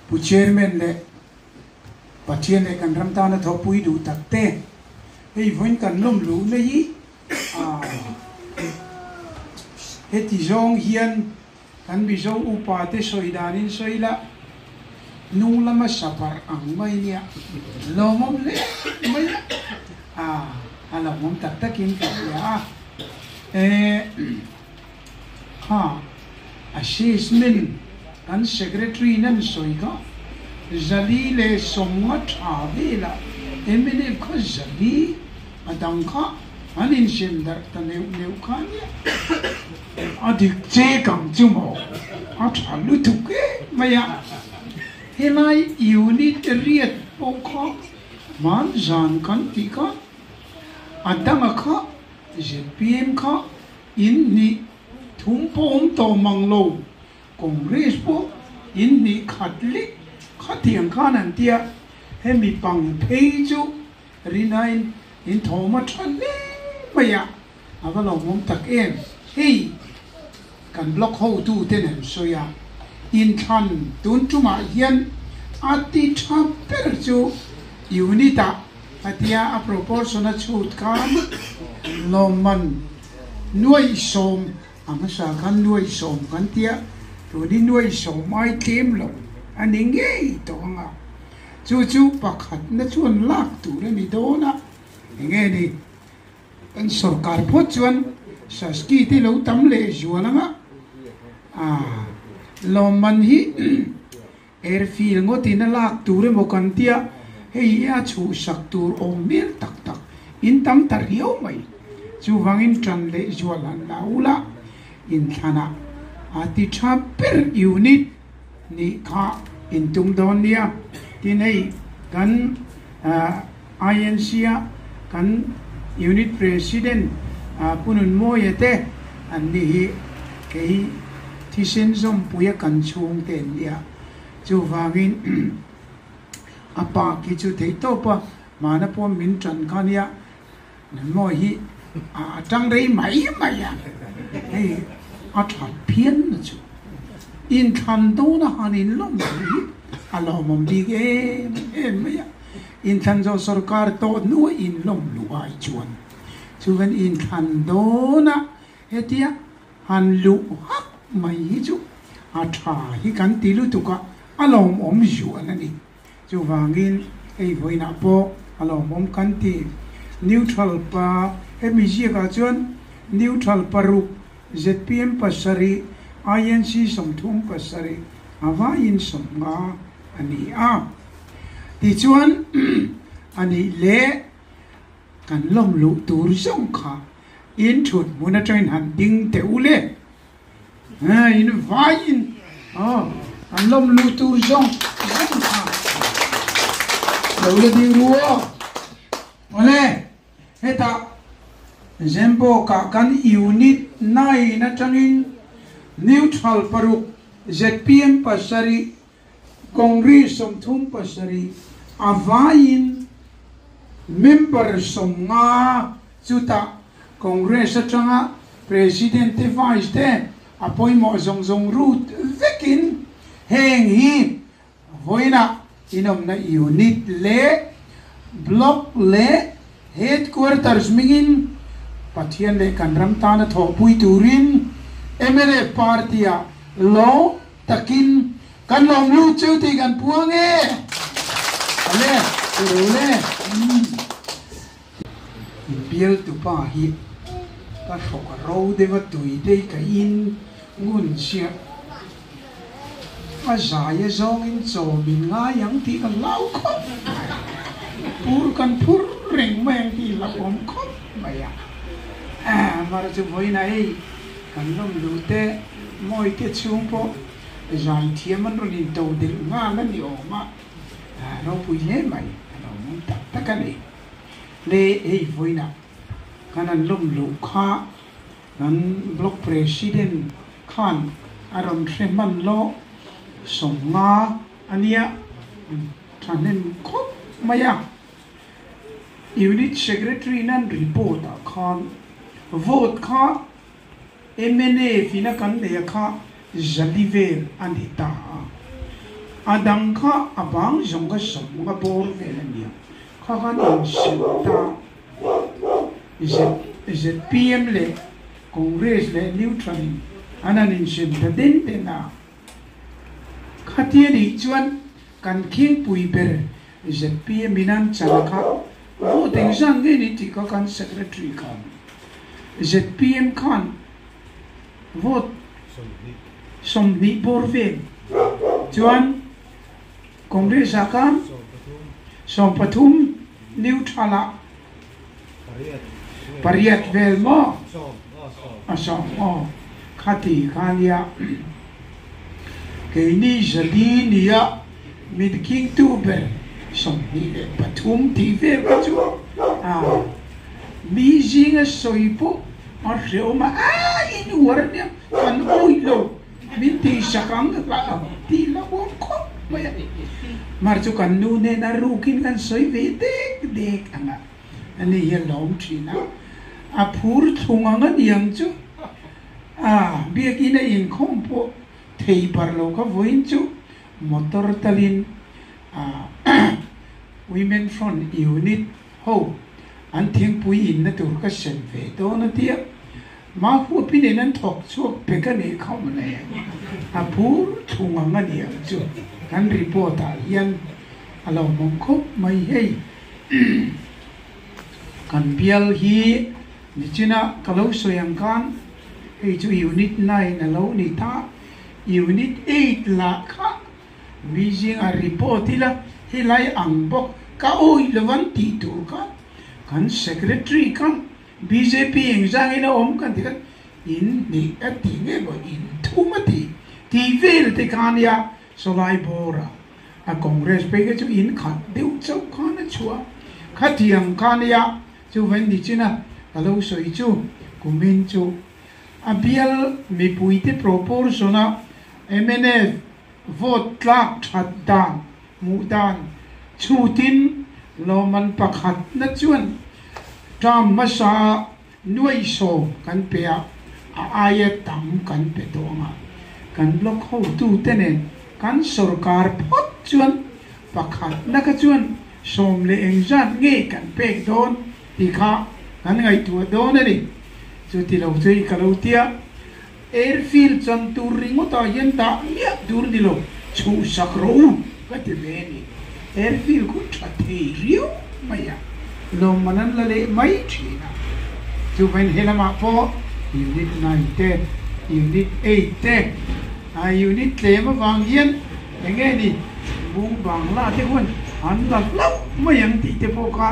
pu chairman le pathian le kan ram ta na tho pui du tak te hei voin kan lom lu na hi heti zong hian kan bi zo upa te soidanin soila nung lama sapar ang may niya lomom le may alam mong taktakin kaya assessment kan secretary nan soy ka zali le somngat avela emene ko zali adang ka anin sindar taneu neu kanya adik che kang chumo athalu tuke maya helai unit riat pokha man jan kan tika adang ka zpm ka in ni thumpom to manglo congress po in ni khatlik khatiang khanan tia hemi pang pheju rinain in thoma thanne maya avalo mom tak em hey kan block ho tu tenen soya in than tun tuma hian ati thamper chu unita atia a proportional chut kan loman nuai som amasa kan nuai som kan tia tu di nuai som mai kem lo aninge to nga chu chu pakhat na chuan lak tu le ni do na nge ni kan sarkar phot chuan saski ti lo tam le juana nga loman hi airfield ngoti na lak tu re mo kan tia hei ya chu sak tur om mel tak tak in tam tar hiau mai chu wangin tran le jualan laula in thana ati thamper unit ni kha in tum don nia tinei kan INC kan unit president punun moyete anni hi kei thisen zom puya kan chung ten nia chu wangin apa ki chu thei to pa mana po min tran khania mo hi tang rei mai ya hey athat phian na chu in than do na hanin lom alo mom di em ya in than zo sarkar to nu in lom lu ai chuan chu gan in than do na hetia han lu hak mai hi chu atha hi kan ti lu tu ka alom om ju anani chu wangin ei voina po alom om kan ti neutral pa emiji ka chuan neutral paru zpm pasari INC somthum pasari awa in somga ani ti chuan ani le kan lom lu tur song kha in thut muna train han ding te ule in vai in kan lom lu tur song kha le di ruo ole heta zembo ka kan unit nai na chanin neutral paruk zpm pasari congress somthum pasari avain member somnga chuta congress atanga president te vice te apoi mo zong zong root vekin heng hi voina inom na unit le block le headquarters mingin pathian le kanram ta na tho pui turin MLA partia lo takin kan lom lu cheu ti kan puange ale le biel tu pa hi ta thok ro de wa tui de ka in ngun sia a za ye zong in zo min nga yang ti kan lau khop pur kan pur reng meng ti la om khop maya mar chu voi nai kan lom lu te moi te chung po zai thiam man ro ni to de nga na ni o ma no pui le mai no mun ta ka ni le ei voi na kan an lom lu kha nan block president khan aron threman lo somnga ania thanen khop maya unit secretary nan report khan vote kha MNA fina kan le kha jaliver anita adang kha abang jong ka som ka bor ve la nia kha kan in sim ta is it PM le Congress le neutral anan in sim ta din te na khatia ni chuan kan king pui ber is it PM minan chan kha wo teng sang ge ni ti ka kan secretary kan is it PM kan vote som ni bor ve chuan Congress akan som pathum neutral pariat vel mo asom o khati khania ke ni jadi nia mid king tu ber som ni le pathum ti vel ka chu mi jinga soipo ar reoma in warnya kan oilo min ti sakang ka ti la ko marchu kan nu ne na rukin kan soi ve dek anga ani ye lom thina a phur thunga nga diang chu biak ina in khompo thei parlo ka voin chu motor talin women front unit ho an thing pui in na tur ka sen ve to na tia ma hu pin nan thok chuak pe ka ne khom ne a phur thunga nga diang chu kan report yan alo mong khop mai hei kan bial hi ni china kalau soyang kan hei chu unit 9 alo ni ta unit 8 la kha bijing a report ila hilai ang bok ka oi lewan ti tur kan secretary kan BJP engzang ina kan tikan in ni atinge bo in thumati ti vel te kan ya solai bora a congress pe ke chu in khat deu chau khan chua khatiang khan ya chu ven ni china alo soi chu kumin chu a bial mi puite proportiona MNF vote tlak that dan mudan chutin loman pakhat na chuan tam masa nuai so kan pe a ayat tam kan pe tonga kan blok ho tu tenen kan sarkar phot chuan pakhat na ka chuan som le engzan nge kan pe don ti kha kan ngai tu don ani chu ti lo chui ka lo tia airfield chan Turin mo ta yen ta ya dur ni lo chu sakro ka te me ni airfield ku tha thei rio maya lo manan la le mai thina chu ven helama po unit 9 te unit 8 te unit le ma wang yen nge ni bung bang la te hun an la lo mayang ti te po ka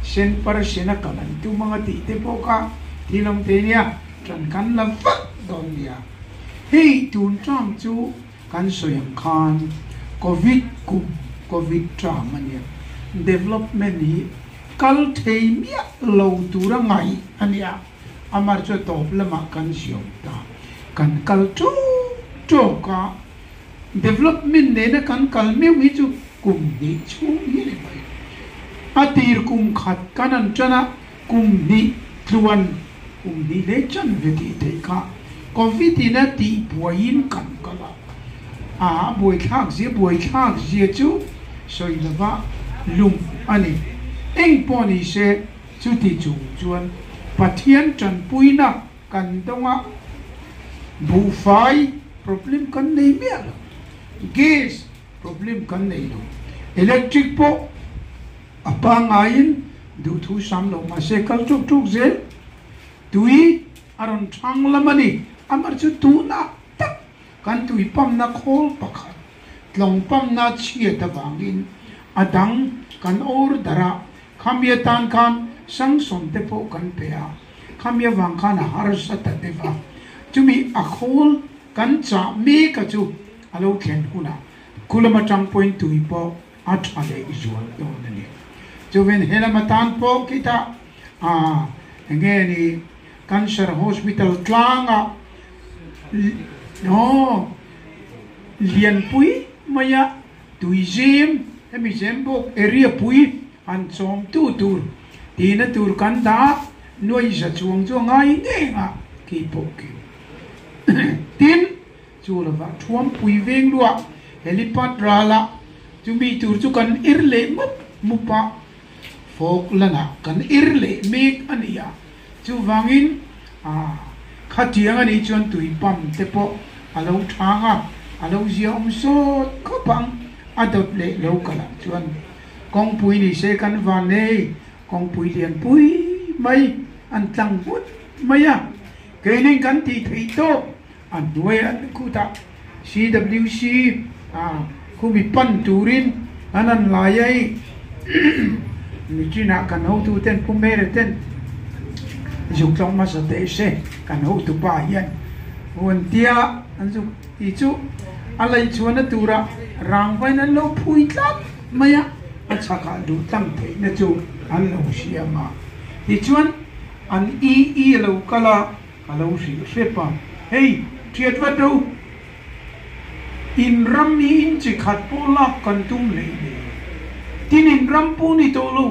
sen par sena kalan tu mga ti te po ka tilong te nia tran kan la fak don dia hei tun tram chu kan soyang khan covid tram ania development hi kal thei mia lo tu ra ngai ania amar cho top lama kan siom ta kan kal to ka development ne na kan kal me wi chu kum ni chu ni le bai atir kum khat kanan chana kum ni tluan kum ni le chan ve ti te ka covid na ti puain kan kala boi khak je chu soi lava lum ani eng poni se chu ti chu chuan pathian chan puina kan tonga bu fai problem kan nei mia gas problem kan nei lo electric po apa ngain du thu sam lo ma se kal tuk zel tui aron thang lamani amar chu tu na tak kan tui pam na khol pakhat tlong pam na chia ta wangin adang kan or dara khamya tan kan sang som te po kan pe a khamya wang khan har sa ta te va chumi a khol kan cha me ka chu alo khen kuna kulama tang point tui po athale isual do ne chu ven hela matan po kita nge ni cancer hospital tlanga no lian pui maya tui jim hemi zembo area pui an chom tu tur tina tur kan da noi sa chuang ngai nge nga ki po ki tin chu la va thuam pui veng lua helipad rala chu mi tur chu kan irle mupa folk lana kan irle mek ania chu wangin khatiang ani chuan tui pam te po alo thanga alo ziom so khopang adot le lo kala chuan kong pui ni se kan van nei kong pui lian pui mai an tlang put maya kening kan ti thei to an duai an kuta CWC khu mi pan Turin anan layai mi china kan ho tu ten pumere ten dục trong mà sợ tệ xe cảnh hậu tụ bà hiền nguồn tia anh dục ý chú anh lấy chuan nó tụ ra ràng vai nó lâu phui lắm mày á anh chắc cả đủ tăng thế nó chú anh lâu xia mà ý chuan anh ý lâu cả lâu xia xếp à hey thiệt vật đâu in ram in chỉ khát po lap cần tum lấy tin in ram po ni to lo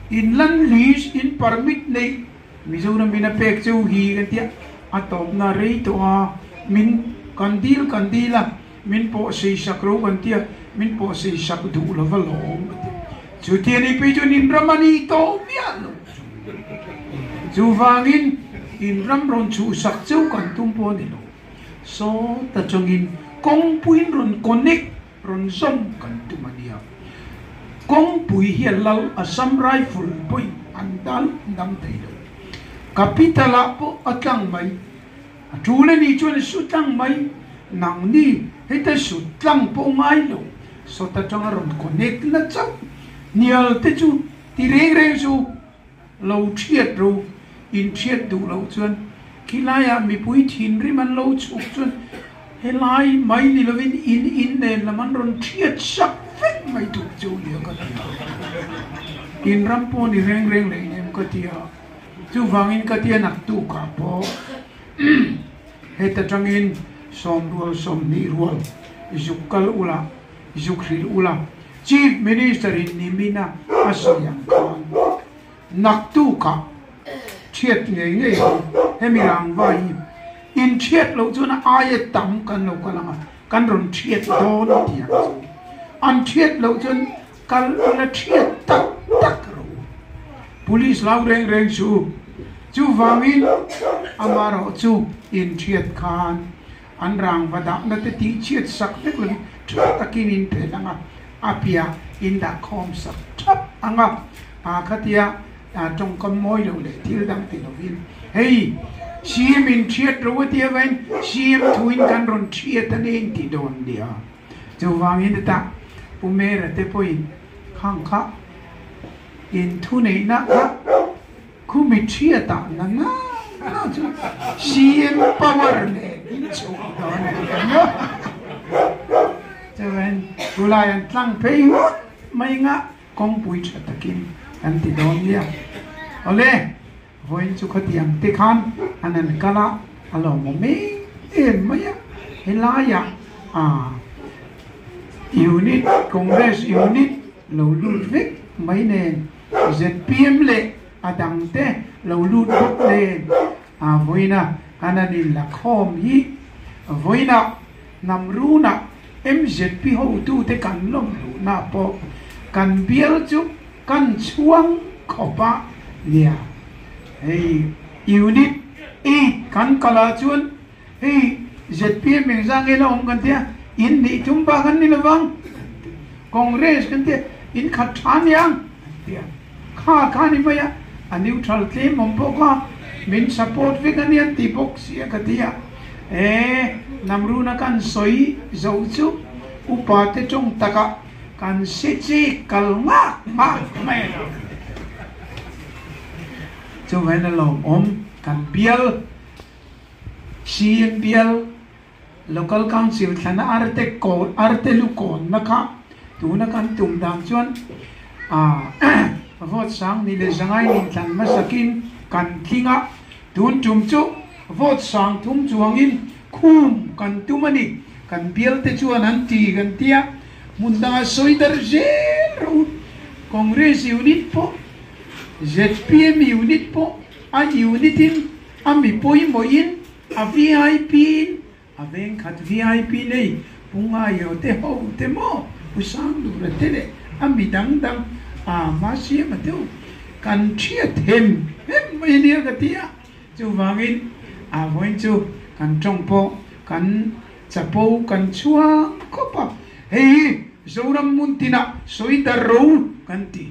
in lan lease in permit này Mizoram mina pek chu hi kan tia atop na rei to min kandila min po sei sakro kan tia min po sei sak du la valom chu tia ni pe chu nin ramani to mian chu wangin in ram ron chu sak chu kan tum po ni lo so ta chongin kong puin ron connect ron som kan tumania kong pui hialal asam rifle point andal nam thei kapitala po atlang mai atule ni chuan sutlang mai nang ni heta sutlang po ngai lo so ta chang ron connect na chang nial te chu ti reng chu lo thiat ro in thiat du lo chuan kilaya mi pui thin ri man lo chuk chuan helai mai ni lovin in ne laman ron thiat sak fek mai tu chu le ka in rampo ni reng le nem ka tia chu wangin ka tia nak tu ka po heta changin som ni rual zukal ula zukril ula chief minister in nimina asayang khan nak tu ka thiat nge hemirang vai in thiat lo chu na aye tam kan lo kalanga kan ron thiat don tia an thiat lo chun kal na thiat tak ro police lau reng chu wangin amaro chu in thiat khan an rang vada na te ti chiat sak tek lo takin in pe langa apia in da khom sak thap anga khatia trong con môi lo le thil dang ti lovin hey sim in thiat ro tia ven sim thuin kan ron thiat an in ti don dia chu wangin ta pumera te poin khang kha in thu nei na khu mi thiat ta na sim power le in chu don dia ven gulai an tlang pe mai nga kong pui thatakin an ti don dia ole voin chu khatiang te khan anan kala alo mo me maya helaya unit congress unit lo ludwig mai nen zpm le adang te lo ludwig len voina ananin la khom hi voina namruna mzp ho tu te kan lom lu na po kan biel chu kan chuang khopa nia hey unit 8 kan kala chuan hey zpm meng jang ela om kan tia in ni tumba kan ni lawang congress kan tia in khathan yang tia kha ni maya a neutral claim om po ka min support ve kan yan ti box ya ka tia namruna kan soi zo chu upa te chong taka kan se chi kal ma me chu ven lo om kan bial cm bial local council thana arte lu kon naka tu na kan tum dang chuan vote sang ni le zangai ni tlan masakin kan thinga tun chum chu vote sang thum chuangin khum kan tumani kan bial te chuan an ti kan tia munda soidar zero congress unit po zpm unit po a unitin ami poi moin a vip a ven khat vip nei punga yo te ho te mo pusang du ra te le ami dang dang ma sia ma tu kan chia thêm mấy nia cái tia chú vangin voin chú kan trong po kan chapo kan chua ko pa hey zoram muntina soita ro kan ti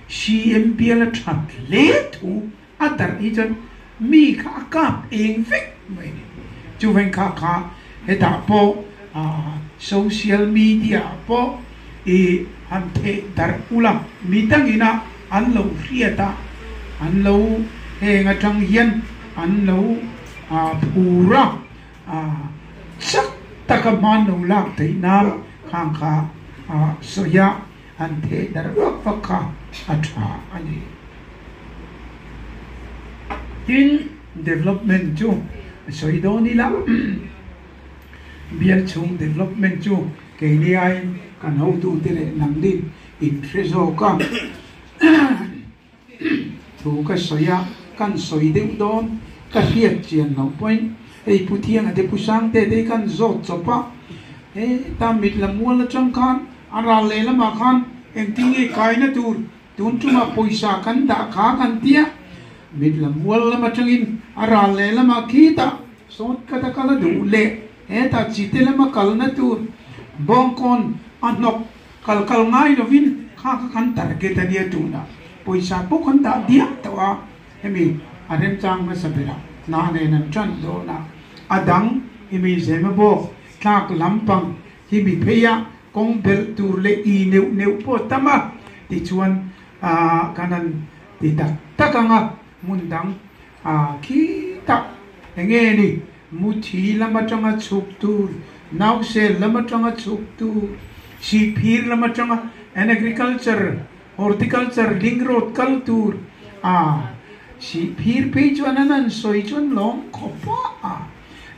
CMP la translate tu atar ijan mi kha kap eng vek mai chú vang kha heta po social media po han the dar ulam mitangina an lo riata an lo he nga tang hian an lo pura chắc taka man lo lak te na khang kha soya an the dar vak kha atha ani in development chu soidoni la bial chung development chu ke ni ai kan ho tu te le nang din in trezo ka thu ka soya kan soi deu don ka hiat chian no point ei pu thiang ade pu sang te de kan zot chopa ta mit la mual la chang khan ara le la ma khan em tingi kai na tur tun chuma poisa kan da kha kan tia mit la mual la ma changin ara le la ma khi ta sot ka ta kala du le ta chi te la ma kal na tur bong kon anok kal ngai lo vin kha kan tar ke ta dia tu na poisa po kan da dia tawa hemi arem chang ma sabira na ne nan chan do na adang hemi zema bo thak lampang hemi pheya kong bel tur le I neu po tama ti chuan kanan ti ta kanga mundang ki ta enge ni muthi lama changa chuk tur now se lama changa chuk tur si phir lama changa and agriculture horticulture ling road culture si phir pe chuan anan soi chuan long khopa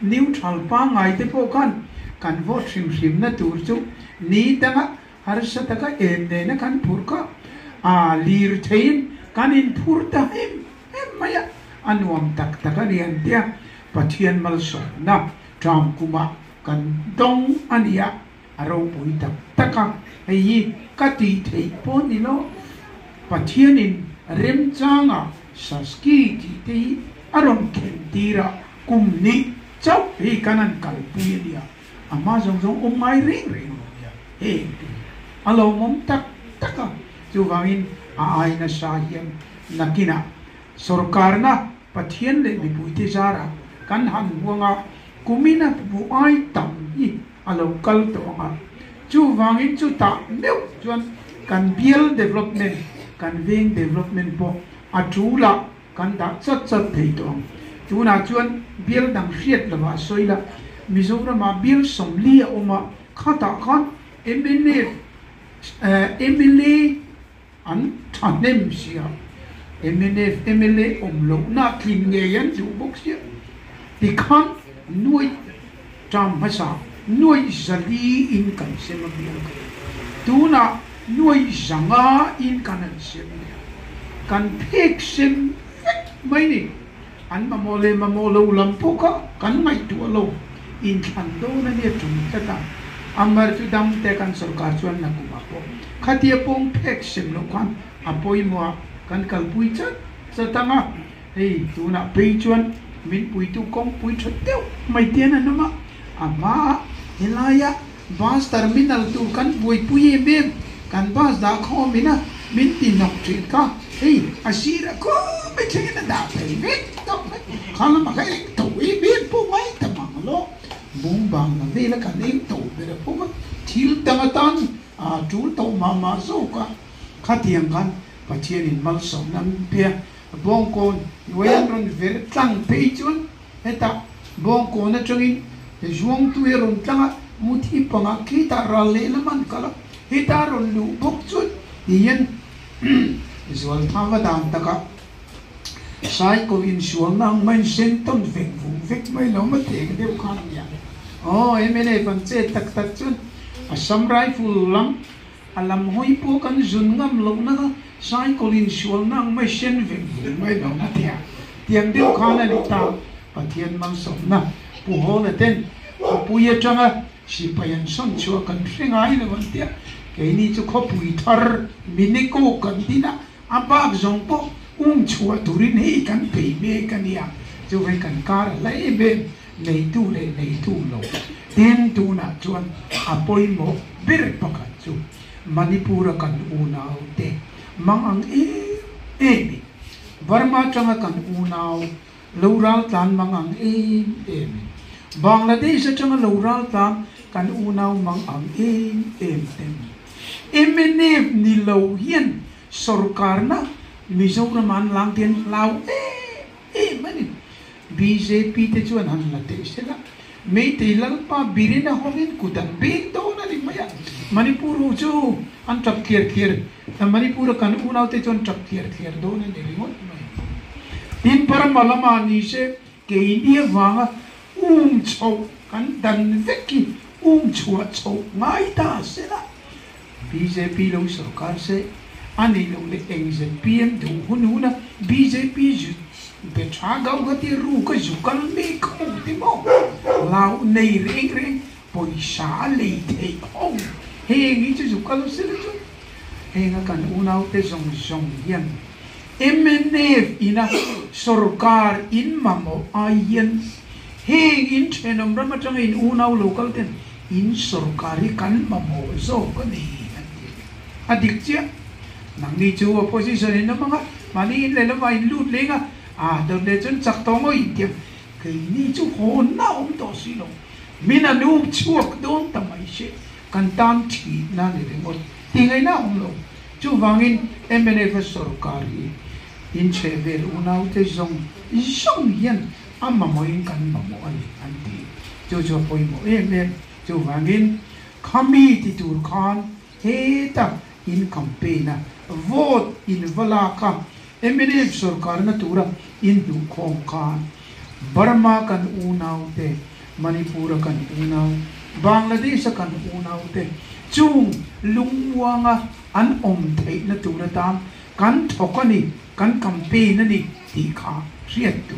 neutral pa ngai te po kan vo shim na tur chu ni tanga har sa taka en de na kan phur ka lir thein kan in phur ta hem maya anuam tak taka rian tia pathian mal so na tram kuma kan dong ania aro pui tak taka ai ka ti thei po ni lo pathian in rem changa saski ti ti aron ken tira kum ni chau hi kanan kal pui dia ama zong mai ring ya alo mom tak taka chu wangin ai na sa hiam nakina sarkar na pathian le bi pui te jara kan han buanga kumina bu ai tam hi alo kal to nga chu wangin chu ta meu chuan kan bial development kan wing development po atula kan da chat thei to chu na chuan bial dang riat lawa soila mizoram ma bial somli oma khata khan MLA an thanem sia MLA omlo na thin nge yan chu bok sia ti khan nuôi trăm hasa nuôi zali in kan sem bial tu na nuôi zanga in kan sem kan phek sem mai ni an mamole lampoka kan mai tu lo in than do na ne tum ta amar tu dam te kan sarkar chuan na kuma po khatia pong phek sem lo kan apoi mo kan kalpui chatanga hei tu na pe chuan min pui tu kong pui thteu mai tian anama ama hilaya bus terminal tu kan pui be kan bus da kho mina min ti nok trin ka hei asira ko me thina da pe be to khala ma kai to be pu mai ta ma lo bung bang na ve la kan nem to be pu ma thil tamatan tu to ma so ka khatiang kan pathian in mal som nam pia bong kon noyan ron ver tlang pe chun eta bong kon na chungin juang tu ron tlang muthi panga ki ta ra le la man kala hita ron lu bok chut yen izwal thawa dan taka sai ko in suang nang main sen ton vek mai lo ma te de khan ya emene pan che tak chun asam rifle lam alam hoi po kan zun ngam lo na sai ko in suang nang mai sen vek mai lo ma te tiang de khan ani ta pathian mang som na pu ho na ten pu ye changa si payan son chua kan frengai na vantia ke ni chu khopui thar miniko kan dina abak zong po chua Turin hei kan pe me kan ya chu vai kan kar lai be nei tu lo tin tu na chuan apoi mo bir pakat chu Manipura kan unaw te mang ang mi Burma changa kan unaw Laural tan mang ang mi Bangladesh changa laural tan kan unaw mang ang tem emenep ni lo hian sarkar na Mizoraman lang tin lao manin BJP te chuan han la te sila may tilal pa birin na homin kudan big do na ling maya Manipur chu an trap kier na Manipur kan unaw te chuan trap kier do na nilingot tin para malama ni se ke India wanga chau kan dan veki chua chau ngai ta sila BJP lo sarkar se ani lo le NZPM du hununa BJP ju betra gau gati ru ka jukal me ko ti mo lao nei reng poisa le te hong he ngi chu jukal se le chu he nga kan unaw te song yan MNF ina sarkar in mamo ayen he in chenom rama chang in unaw local ten in sarkari kan mamo zo ko ni adik chia nang ni chu opposition in mga mali le la vai lut le nga do le chun chak to ngo item ke ni chu ho na to si lo mina nu chuak don ta mai she kan tam thi na le mo ti ngai na lo chu wangin MNF sarkari in chevel unaw te zong yan amma mo in kan mo ai anti chu poi mo chu wangin committee tur khan heta in campaign vote in valaka MNF sarkar na tura in du khong khan Burma kan unaw te Manipur kan unaw Bangladesh kan unaw te chung lungwanga an thei na tura tam kan thokani kan campaign ni ti kha riat tu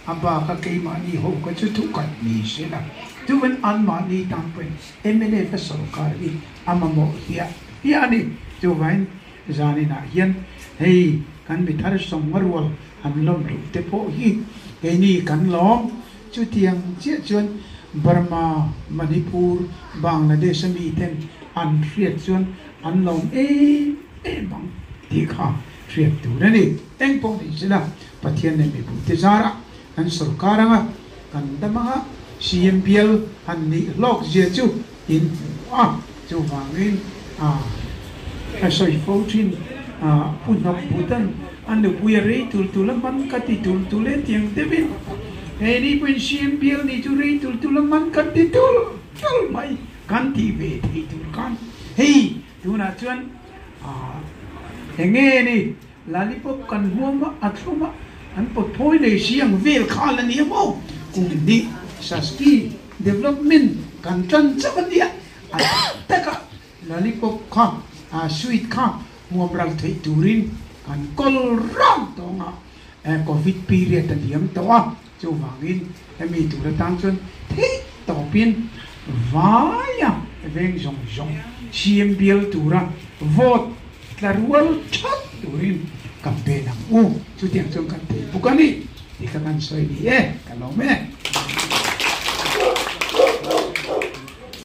aba ka ke mani ho ka chu tu kan ni sila tu wen an mani tam pen MNF sarkar ni amamo hiya ni chu vain zani na hian hei kan bi thar som marwal han lom ru te po hi ke ni kan lom chu tiang che chuan Burma Manipur Bangladesh mi ten an riat chuan an lom bang ti kha riat tu na ni teng po ni sila pathian ne mi bu te zara kan sarkar nga kan damanga CMPL han ni lok je chu in chu wangin sorry, 14 punok putan ando puya rei tultulaman kati tultule tiang tebin hei pun CMPL ni tu rei tultulaman kati tul mai kanti be tul kan hei tuna chuan henge ni lalipop kan huama atluma an pot poi le siang vel khala ni mo kundi saski development kan chan chabadia taka lalipop kha sweet kha muamral thei Turin kan kol ram to nga covid period ta diam to chu wangin mi tu tang chun thei to pin vaya veng jong CMPL tura vote tlarwal chat Turin campaign chu tiang chung kan thei bukani ikakan soi ni kalome